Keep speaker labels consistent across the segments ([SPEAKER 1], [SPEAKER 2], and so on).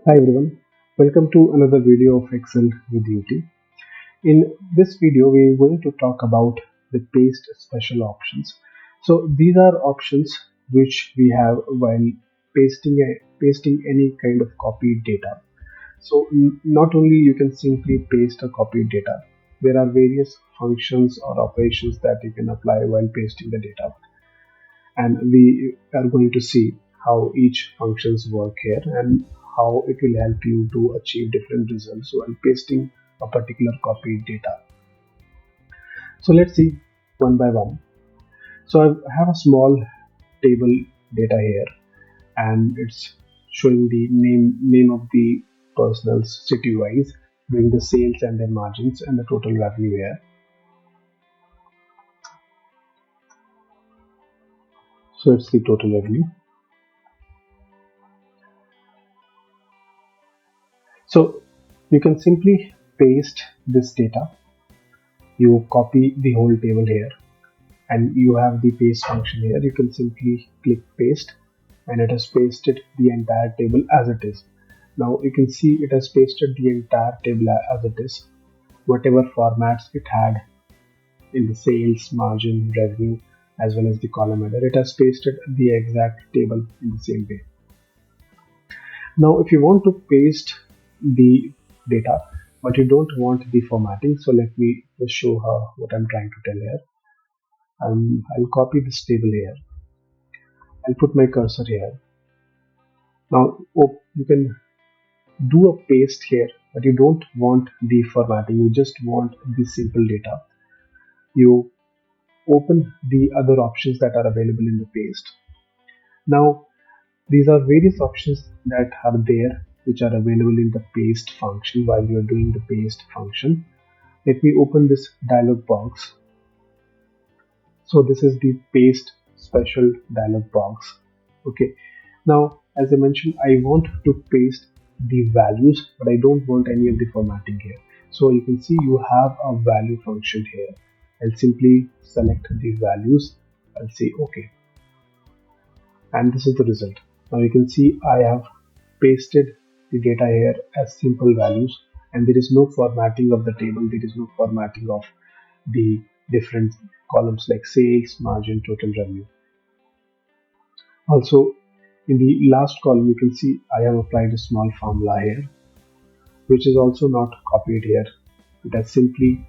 [SPEAKER 1] Hi everyone, welcome to another video of Excel with UT. In this video, we are going to talk about the paste special options. So these are options which we have while pasting any kind of copied data. So not only you can simply paste a copied data, there are various functions or operations that you can apply while pasting the data, and we are going to see how each functions work here and how it will help you to achieve different results while pasting a particular copied data. So let's see one by one. So I have a small table data here, and it's showing the name of the personals city wise, doing the sales and their margins and the total revenue here. So it's the total revenue. So you can simply paste this data. You copy the whole table here, and you have the paste function here. You can simply click paste, and it has pasted the entire table as it is. Now you can see it has pasted the entire table as it is, whatever formats it had in the sales, margin, revenue, as well as the column header. It has pasted the exact table in the same way. Now if you want to paste the data but you don't want the formatting, so let me just show her what I'm trying to tell here. I'll copy this table here. I'll put my cursor here. Now you can do a paste here, but you don't want the formatting, you just want the simple data. You open the other options that are available in the paste. Now these are various options that are there which are available in the paste function while you are doing the paste function. Let me open this dialog box. So this is the paste special dialog box. Okay, now as I mentioned, I want to paste the values, but I don't want any of the formatting here. So you can see you have a value function here. I'll simply select the values. I'll say OK, and this is the result. Now you can see I have pasted the data here as simple values, and there is no formatting of the table. There is no formatting of the different columns like sales, margin, total revenue. Also, in the last column, you can see I have applied a small formula here, which is also not copied here. It has simply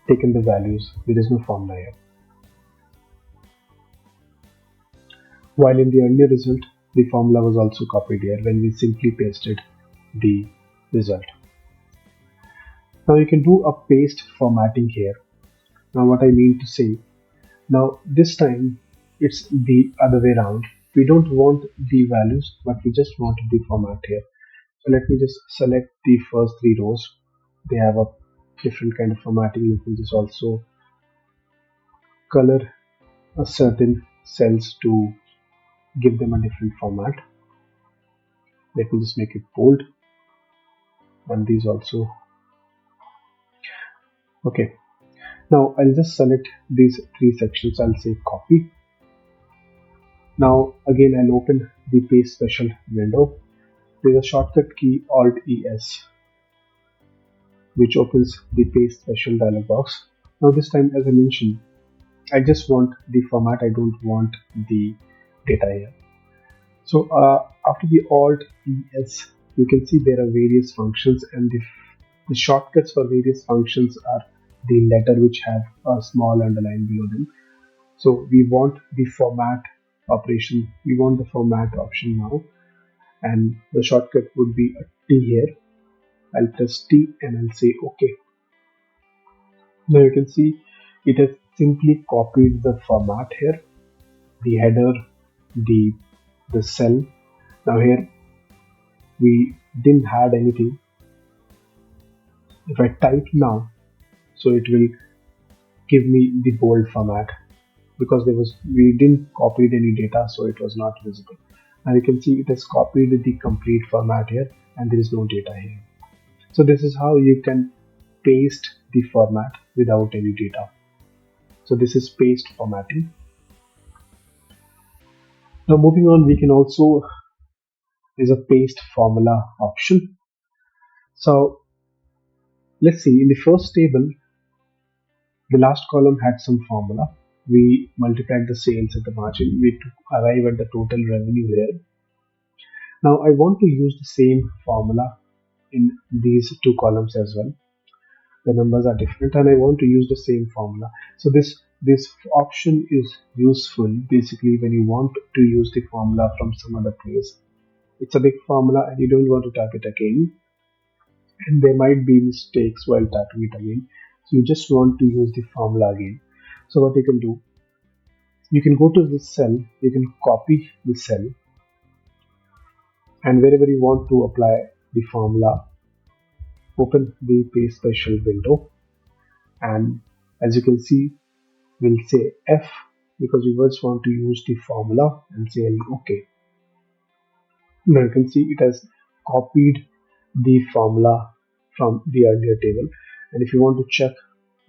[SPEAKER 1] taken the values. There is no formula here. While in the earlier result, the formula was also copied here when we simply pasted the result. Now you can do a paste formatting here. Now what I mean to say, now this time it's the other way around. We don't want the values, but we just want the format here. So let me just select the first three rows. They have a different kind of formatting. You can just also color a certain cells to give them a different format. Let me just make it bold, and these also. Okay, now I'll just select these three sections. I'll say copy. Now again I'll open the paste special window. There's a shortcut key Alt ES which opens the paste special dialog box. Now this time, as I mentioned, I just want the format, I don't want the data here. So after the Alt ES, you can see there are various functions, and the shortcuts for various functions are the letter which have a small underline below them. So we want the format operation, we want the format option now, and the shortcut would be a T here. I'll press T and I'll say OK. Now you can see it has simply copied the format here, the header, the cell. Now here we didn't add anything. If I type now, so it will give me the bold format, because we didn't copy any data, so it was not visible. Now you can see it has copied the complete format here, and there is no data here. So this is how you can paste the format without any data. So this is paste formatting. Now moving on, we can also, there's a paste formula option. So let's see, in the first table, the last column had some formula. We multiplied the sales at the margin. We arrive at the total revenue here. Now I want to use the same formula in these two columns as well. The numbers are different and I want to use the same formula. So this option is useful basically when you want to use the formula from some other place. It's a big formula and you don't want to type it again, and there might be mistakes while typing it again. So you just want to use the formula again. So what you can do, you can go to this cell, you can copy the cell, and wherever you want to apply the formula, open the paste special window, and as you can see, we'll say F because we first want to use the formula, and say OK. Now you can see it has copied the formula from the earlier table, and if you want to check,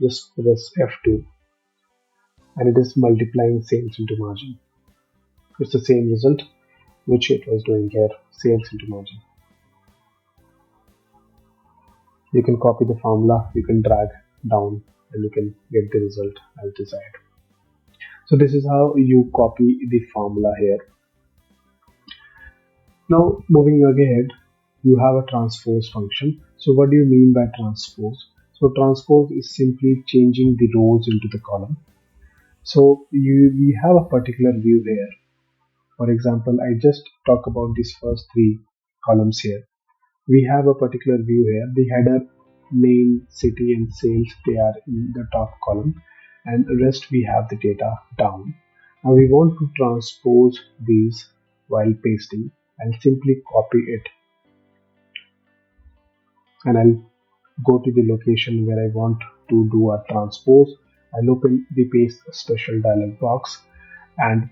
[SPEAKER 1] just press F2 and it is multiplying sales into margin. It's the same result which it was doing here, sales into margin. You can copy the formula, you can drag down and you can get the result as desired. So this is how you copy the formula here. Now moving ahead, you have a transpose function. So what do you mean by transpose? So transpose is simply changing the rows into the column. So we have a particular view here. For example, I just talk about these first three columns here. We have a particular view here. The header, name, city and sales, they are in the top column, and the rest we have the data down. Now we want to transpose these while pasting. I'll simply copy it and I'll go to the location where I want to do a transpose. I'll open the paste special dialog box, and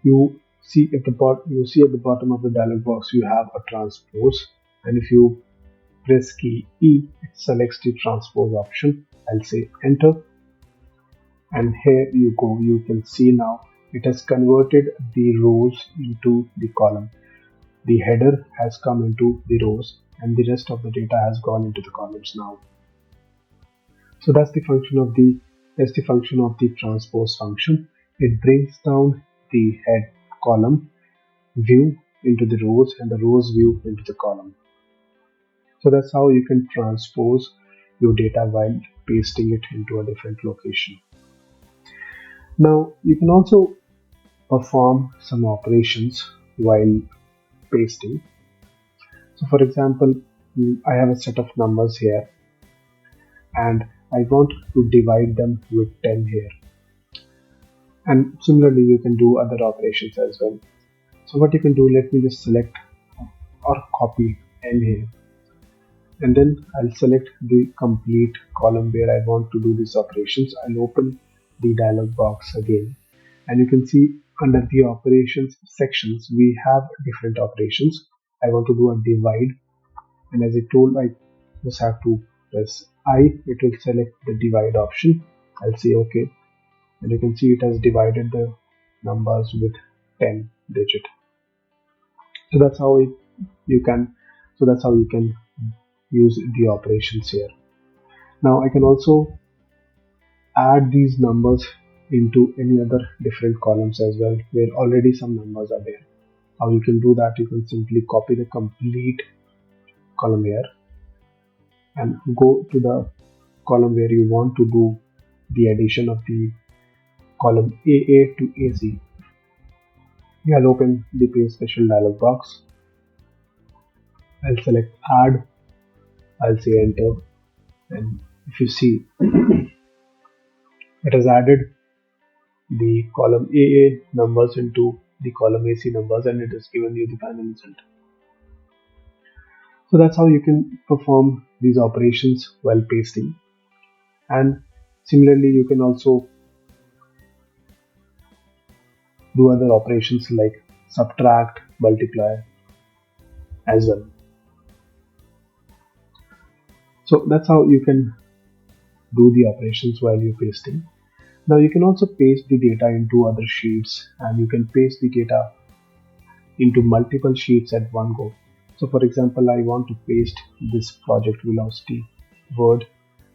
[SPEAKER 1] you see at the bottom of the dialog box you have a transpose, and if you press key E, it selects the transpose option. I'll say enter, and here you go. You can see now it has converted the rows into the column. The header has come into the rows and the rest of the data has gone into the columns now. So that's the function of the transpose function. It brings down the head column view into the rows and the rows view into the column. So that's how you can transpose your data while pasting it into a different location. Now you can also perform some operations while pasting. So for example, I have a set of numbers here and I want to divide them with 10 here, and similarly you can do other operations as well. So what you can do, let me just select or copy 10 here, and then I'll select the complete column where I want to do these operations. I'll open the dialog box again, and you can see under the operations sections we have different operations. I want to do a divide, and as I told, I just have to press I, it will select the divide option. I'll say OK, and you can see it has divided the numbers with 10 digit. So that's how you can use the operations here. Now I can also add these numbers into any other different columns as well where already some numbers are there. How you can do that, you can simply copy the complete column here and go to the column where you want to do the addition of the column AA to AC. I'll open the paste special dialog box. I'll select add, I'll say enter, and if you see it has added the column AA numbers into the column AC numbers, and it has given you the final result. So that's how you can perform these operations while pasting. And similarly you can also do other operations like subtract, multiply as well. So that's how you can do the operations while you're pasting. Now you can also paste the data into other sheets, and you can paste the data into multiple sheets at one go. So for example, I want to paste this project velocity word,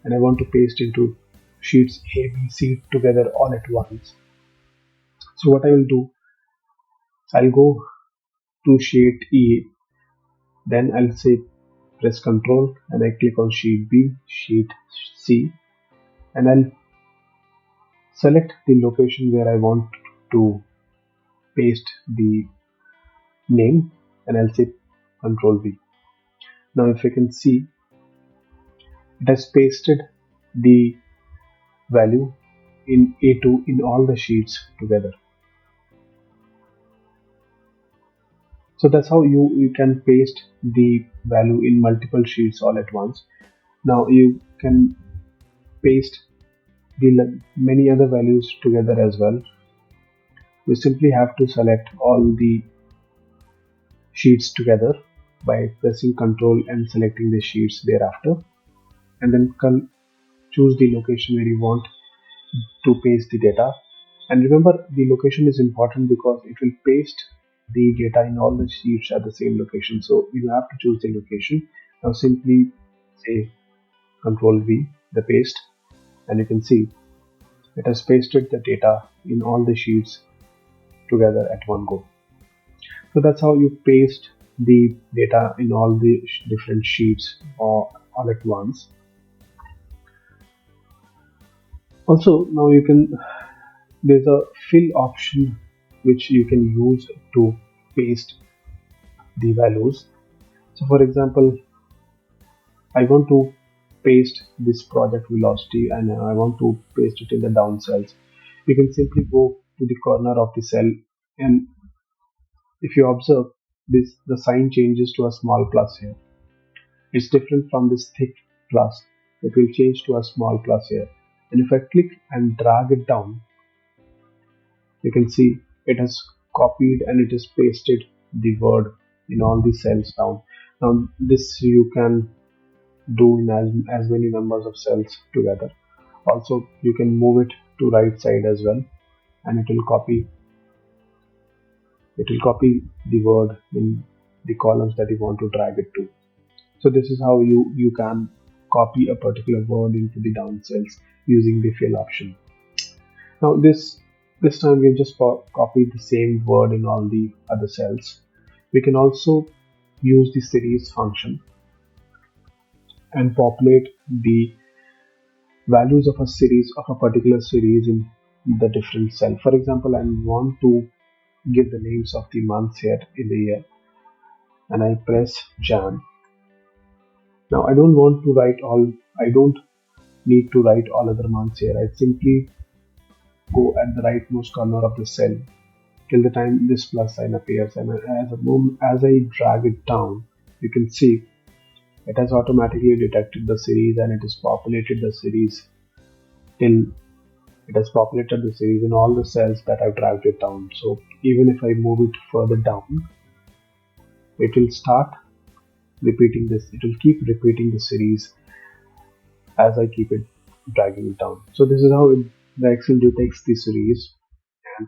[SPEAKER 1] and I want to paste into sheets A, B, C together all at once. So what I will do, I'll go to sheet E, then I'll say press Ctrl and I click on sheet B, sheet C, and I'll select the location where I want to paste the name, and I'll say Ctrl V. Now if you can see, it has pasted the value in A2 in all the sheets together. So that's how you can paste the value in multiple sheets all at once. Now you can paste the many other values together as well. You simply have to select all the sheets together by pressing Ctrl and selecting the sheets thereafter, and then choose the location where you want to paste the data. And remember, the location is important because it will paste the data in all the sheets at the same location. So you have to choose the location. Now simply say Ctrl V, the paste, and you can see it has pasted the data in all the sheets together at one go. So that's how you paste the data in all the different sheets all at once. Also, now there's a fill option which you can use to paste the values. So for example, I want to paste this project velocity and I want to paste it in the down cells. You can simply go to the corner of the cell, and if you observe this, the sign changes to a small plus here. It's different from this thick plus. It will change to a small plus here. And if I click and drag it down, you can see it has copied and it has pasted the word in all the cells down. Now this you can do in as many numbers of cells together. Also you can move it to right side as well, and it will copy the word in the columns that you want to drag it to. So this is how you can copy a particular word into the down cells using the fill option. Now this time we just copied the same word in all the other cells. We can also use the series function and populate the values of a series of a particular series in the different cell. For example, I want to give the names of the months here in the year, and I press Jan. Now I don't need to write all other months here. I simply go at the rightmost corner of the cell till the time this plus sign appears, and as I drag it down, you can see it has automatically detected the series and it has populated the series in all the cells that I've dragged it down. So even if I move it further down, it will keep repeating the series as I keep it dragging it down. So this is how the Excel detects the series, and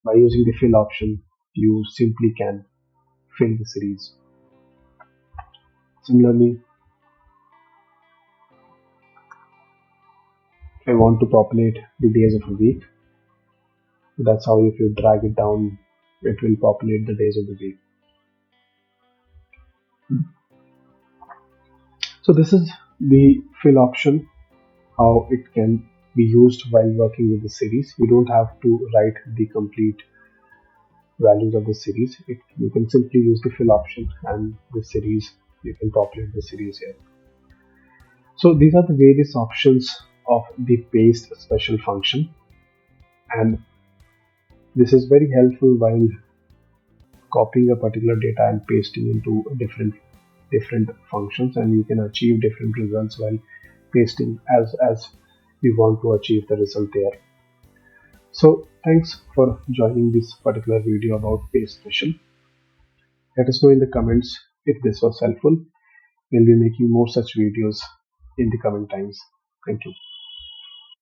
[SPEAKER 1] by using the fill option, you simply can fill the series. Similarly, if I want to populate the days of a week, that's how if you drag it down, it will populate the days of the week. So this is the fill option, how it can be used while working with the series. You don't have to write the complete values of the series. You can simply use the fill option, and the series, you can populate the series here. So these are the various options of the paste special function, and this is very helpful while copying a particular data and pasting into different functions, and you can achieve different results while pasting as you want to achieve the result there. So thanks for joining this particular video about paste special. Let us know in the comments if this was helpful. We'll be making more such videos in the coming times. Thank you.